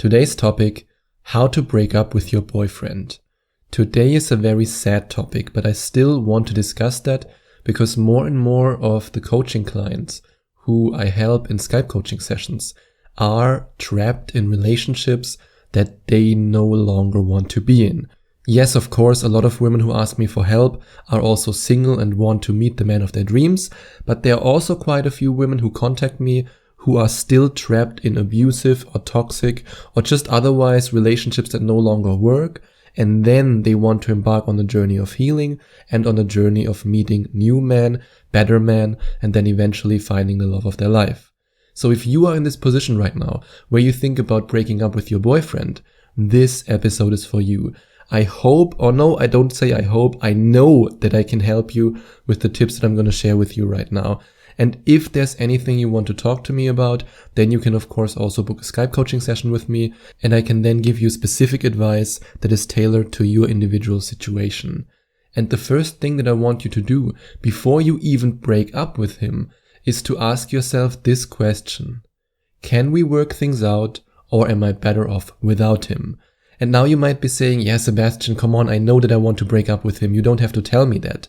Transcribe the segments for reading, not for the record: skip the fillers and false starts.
Today's topic, how to break up with your boyfriend. Today is a very sad topic, but I still want to discuss that because more and more of the coaching clients who I help in Skype coaching sessions are trapped in relationships that they no longer want to be in. Yes, of course, a lot of women who ask me for help are also single and want to meet the man of their dreams, but there are also quite a few women who contact me who are still trapped in abusive or toxic or just otherwise relationships that no longer work, and then they want to embark on the journey of healing and on the journey of meeting new men, better men, and then eventually finding the love of their life. So if you are in this position right now where you think about breaking up with your boyfriend, this episode is for you. I hope, or no, I don't say I hope, I know that I can help you with the tips that I'm going to share with you right now. And if there's anything you want to talk to me about, then you can of course also book a Skype coaching session with me, and I can then give you specific advice that is tailored to your individual situation. And the first thing that I want you to do before you even break up with him is to ask yourself this question. Can we work things out, or am I better off without him? And now you might be saying, yeah, Sebastian, come on, I know that I want to break up with him. You don't have to tell me that.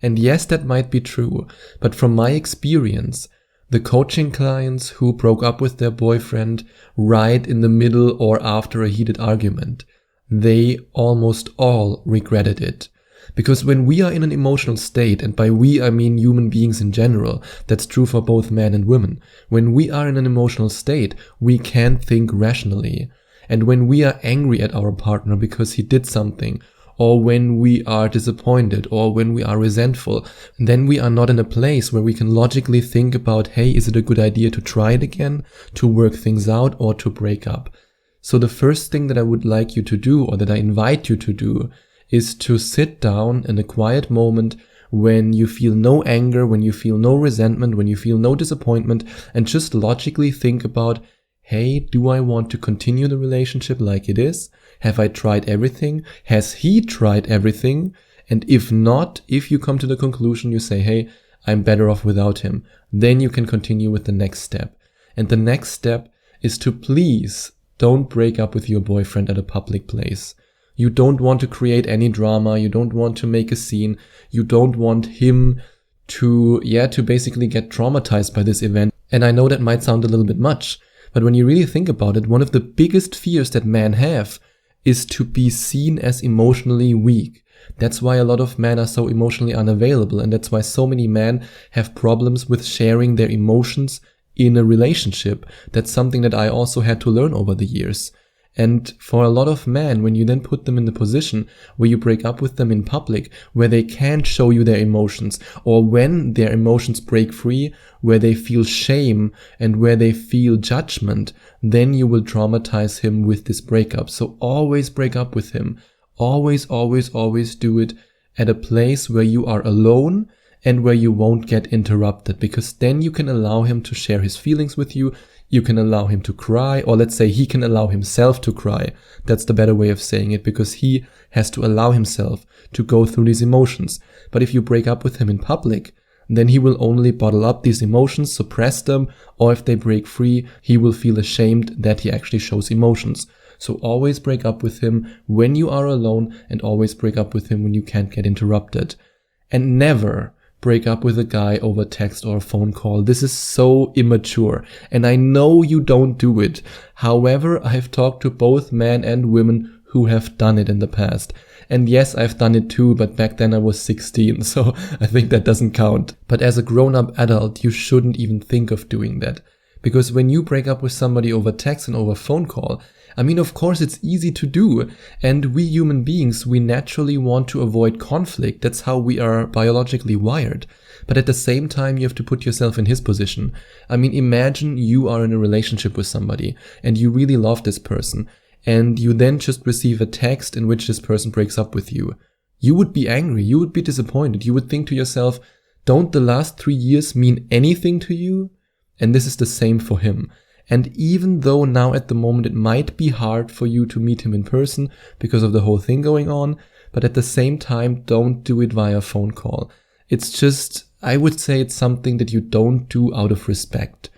And yes, that might be true, but from my experience, the coaching clients who broke up with their boyfriend right in the middle or after a heated argument, they almost all regretted it. Because when we are in an emotional state, and by we I mean human beings in general, that's true for both men and women, when we are in an emotional state, we can't think rationally. And when we are angry at our partner because he did something, or when we are disappointed, or when we are resentful, then we are not in a place where we can logically think about, hey, is it a good idea to try it again, to work things out, or to break up? So the first thing that I would like you to do, or that I invite you to do, is to sit down in a quiet moment when you feel no anger, when you feel no resentment, when you feel no disappointment, and just logically think about, hey, do I want to continue the relationship like it is? Have I tried everything? Has he tried everything? And if not, if you come to the conclusion, you say, hey, I'm better off without him, then you can continue with the next step. And the next step is to please don't break up with your boyfriend at a public place. You don't want to create any drama. You don't want to make a scene. You don't want him to basically get traumatized by this event. And I know that might sound a little bit much, but when you really think about it, one of the biggest fears that men have is to be seen as emotionally weak. That's why a lot of men are so emotionally unavailable, and that's why so many men have problems with sharing their emotions in a relationship. That's something that I also had to learn over the years. And for a lot of men, when you then put them in the position where you break up with them in public, where they can't show you their emotions, or when their emotions break free, where they feel shame and where they feel judgment, then you will traumatize him with this breakup. So always break up with him. Always, always, always do it at a place where you are alone and where you won't get interrupted, because then you can allow him to share his feelings with you. You can allow him to cry, or let's say he can allow himself to cry. That's the better way of saying it, because he has to allow himself to go through these emotions. But if you break up with him in public, then he will only bottle up these emotions, suppress them, or if they break free, he will feel ashamed that he actually shows emotions. So always break up with him when you are alone, and always break up with him when you can't get interrupted. And never break up with a guy over text or a phone call. This is so immature, and I know you don't do it. However, I've talked to both men and women who have done it in the past. And yes, I've done it too, but back then I was 16, so I think that doesn't count. But as a grown-up adult, you shouldn't even think of doing that. Because when you break up with somebody over text and over phone call, I mean, of course it's easy to do, and we human beings, we naturally want to avoid conflict. That's how we are biologically wired. But at the same time, you have to put yourself in his position. I mean, imagine you are in a relationship with somebody, and you really love this person, and you then just receive a text in which this person breaks up with you. You would be angry, you would be disappointed, you would think to yourself, don't the last 3 years mean anything to you? And this is the same for him. And even though now at the moment it might be hard for you to meet him in person because of the whole thing going on, but at the same time, don't do it via phone call. It's just, I would say it's something that you don't do out of respect.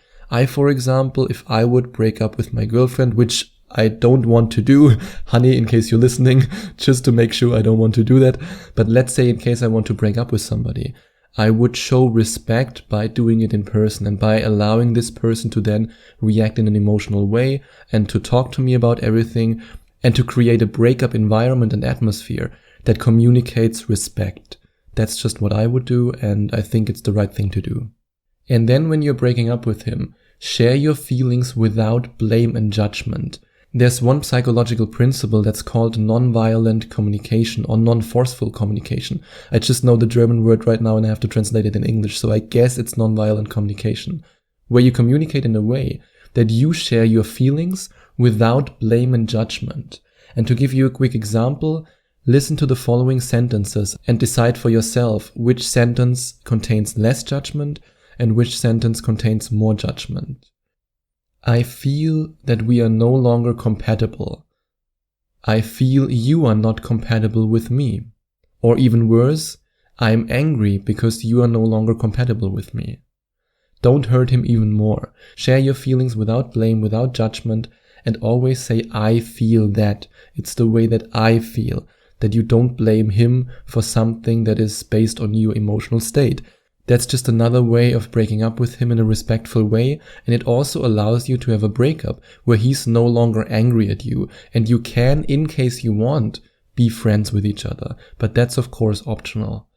For example, if I would break up with my girlfriend, which I don't want to do, honey, in case you're listening, just to make sure I don't want to do that. But let's say in case I want to break up with somebody, I would show respect by doing it in person and by allowing this person to then react in an emotional way and to talk to me about everything and to create a breakup environment and atmosphere that communicates respect. That's just what I would do, and I think it's the right thing to do. And then when you're breaking up with him, share your feelings without blame and judgment. There's one psychological principle that's called non-violent communication or non-forceful communication. I just know the German word right now and I have to translate it in English, so I guess it's non-violent communication, where you communicate in a way that you share your feelings without blame and judgment. And to give you a quick example, listen to the following sentences and decide for yourself which sentence contains less judgment and which sentence contains more judgment. I feel that we are no longer compatible. I feel you are not compatible with me. Or even worse, I am angry because you are no longer compatible with me. Don't hurt him even more. Share your feelings without blame, without judgment, and always say, I feel that. It's the way that I feel. That you don't blame him for something that is based on your emotional state. That's just another way of breaking up with him in a respectful way, and it also allows you to have a breakup where he's no longer angry at you, and you can, in case you want, be friends with each other. But that's of course optional.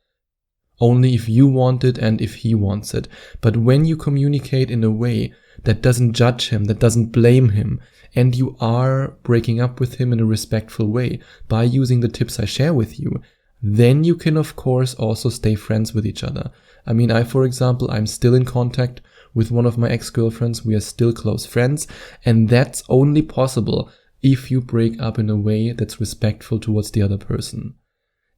Only if you want it and if he wants it. But when you communicate in a way that doesn't judge him, that doesn't blame him, and you are breaking up with him in a respectful way by using the tips I share with you, then you can of course also stay friends with each other. I mean, for example, I'm still in contact with one of my ex-girlfriends. We are still close friends, and that's only possible if you break up in a way that's respectful towards the other person.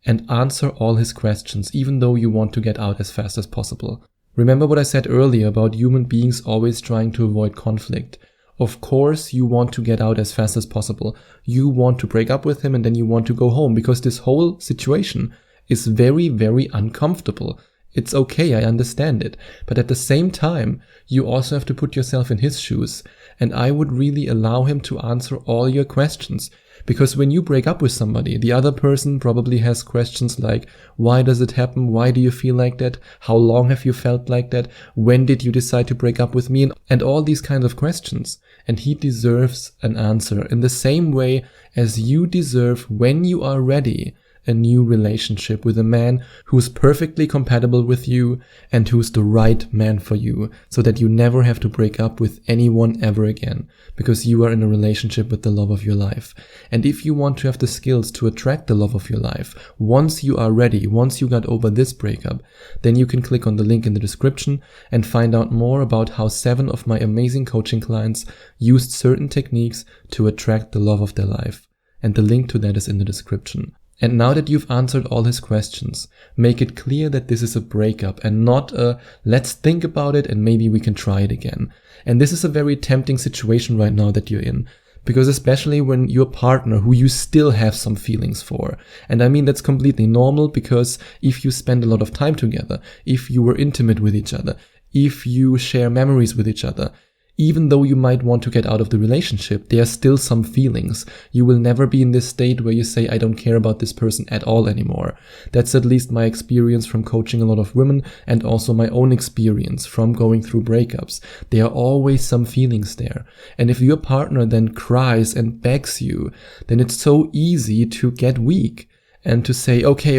And answer all his questions, even though you want to get out as fast as possible. Remember what I said earlier about human beings always trying to avoid conflict. Of course, you want to get out as fast as possible. You want to break up with him and then you want to go home, because this whole situation is very, very uncomfortable. It's okay, I understand it. But at the same time, you also have to put yourself in his shoes. And I would really allow him to answer all your questions. Because when you break up with somebody, the other person probably has questions like, why does it happen? Why do you feel like that? How long have you felt like that? When did you decide to break up with me? And all these kinds of questions. And he deserves an answer in the same way as you deserve, when you are ready, a new relationship with a man who's perfectly compatible with you and who's the right man for you, so that you never have to break up with anyone ever again, because you are in a relationship with the love of your life. And if you want to have the skills to attract the love of your life, once you are ready, once you got over this breakup, then you can click on the link in the description and find out more about how 7 of my amazing coaching clients used certain techniques to attract the love of their life. And the link to that is in the description. And now that you've answered all his questions, make it clear that this is a breakup and not a let's think about it and maybe we can try it again. And this is a very tempting situation right now that you're in, because especially when your partner, who you still have some feelings for, and I mean that's completely normal, because if you spend a lot of time together, if you were intimate with each other, if you share memories with each other, even though you might want to get out of the relationship, there are still some feelings. You will never be in this state where you say, I don't care about this person at all anymore. That's at least my experience from coaching a lot of women, and also my own experience from going through breakups. There are always some feelings there. And if your partner then cries and begs you, then it's so easy to get weak and to say, okay,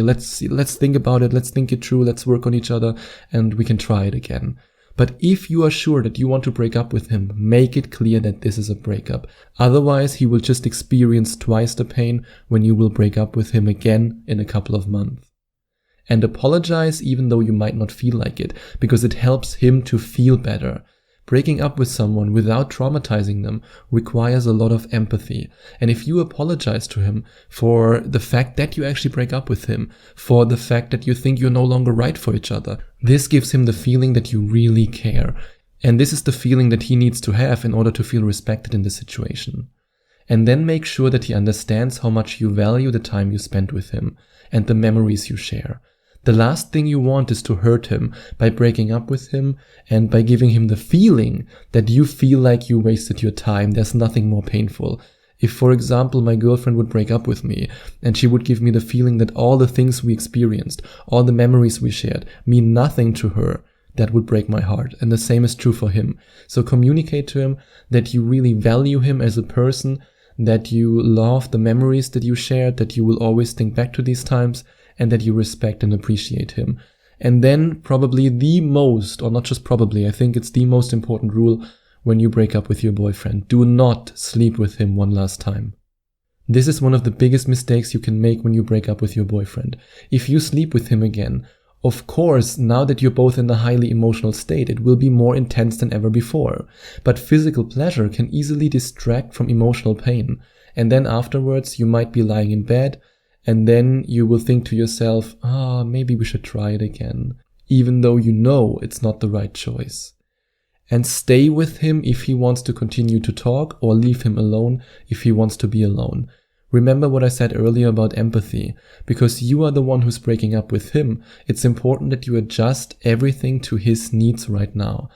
let's think about it, let's think it through, let's work on each other, and we can try it again. But if you are sure that you want to break up with him, make it clear that this is a breakup. Otherwise, he will just experience twice the pain when you will break up with him again in a couple of months. And apologize even though you might not feel like it, because it helps him to feel better. Breaking up with someone without traumatizing them requires a lot of empathy. And if you apologize to him for the fact that you actually break up with him, for the fact that you think you're no longer right for each other, this gives him the feeling that you really care. And this is the feeling that he needs to have in order to feel respected in this situation. And then make sure that he understands how much you value the time you spend with him and the memories you share. The last thing you want is to hurt him by breaking up with him and by giving him the feeling that you feel like you wasted your time. There's nothing more painful. If, for example, my girlfriend would break up with me and she would give me the feeling that all the things we experienced, all the memories we shared, mean nothing to her, that would break my heart. And the same is true for him. So communicate to him that you really value him as a person, that you love the memories that you shared, that you will always think back to these times, and that you respect and appreciate him. And then probably the most, or not just probably, I think it's the most important rule when you break up with your boyfriend: do not sleep with him one last time. This is one of the biggest mistakes you can make when you break up with your boyfriend. If you sleep with him again, of course, now that you're both in a highly emotional state, it will be more intense than ever before. But physical pleasure can easily distract from emotional pain. And then afterwards, you might be lying in bed, and then you will think to yourself, maybe we should try it again, even though you know it's not the right choice. And stay with him if he wants to continue to talk, or leave him alone if he wants to be alone. Remember what I said earlier about empathy. Because you are the one who's breaking up with him, it's important that you adjust everything to his needs right now.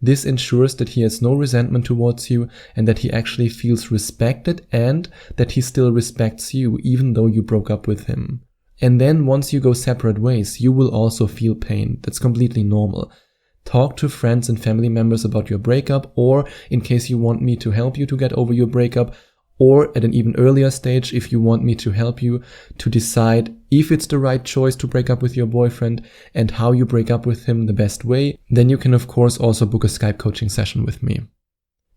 This ensures that he has no resentment towards you and that he actually feels respected and that he still respects you even though you broke up with him. And then once you go separate ways, you will also feel pain. That's completely normal. Talk to friends and family members about your breakup, or in case you want me to help you to get over your breakup, or at an even earlier stage if you want me to help you to decide if it's the right choice to break up with your boyfriend and how you break up with him the best way, then you can of course also book a Skype coaching session with me.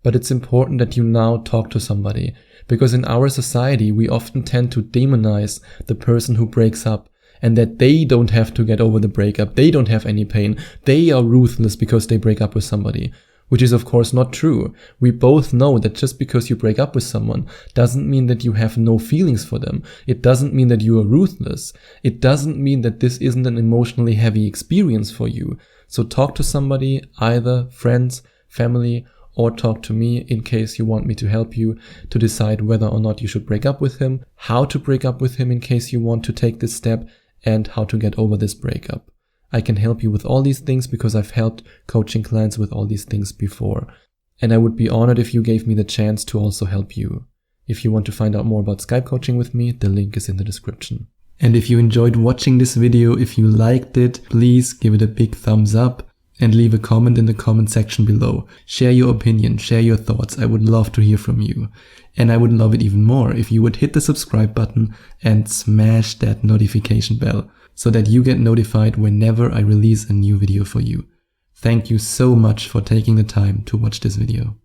But it's important that you now talk to somebody, because in our society we often tend to demonize the person who breaks up, and that they don't have to get over the breakup, they don't have any pain, they are ruthless because they break up with somebody. Which is of course not true. We both know that just because you break up with someone doesn't mean that you have no feelings for them. It doesn't mean that you are ruthless. It doesn't mean that this isn't an emotionally heavy experience for you. So talk to somebody, either friends, family, or talk to me in case you want me to help you to decide whether or not you should break up with him, how to break up with him in case you want to take this step, and how to get over this breakup. I can help you with all these things because I've helped coaching clients with all these things before. And I would be honored if you gave me the chance to also help you. If you want to find out more about Skype coaching with me, the link is in the description. And if you enjoyed watching this video, if you liked it, please give it a big thumbs up and leave a comment in the comment section below. Share your opinion, share your thoughts. I would love to hear from you. And I would love it even more if you would hit the subscribe button and smash that notification bell, so that you get notified whenever I release a new video for you. Thank you so much for taking the time to watch this video.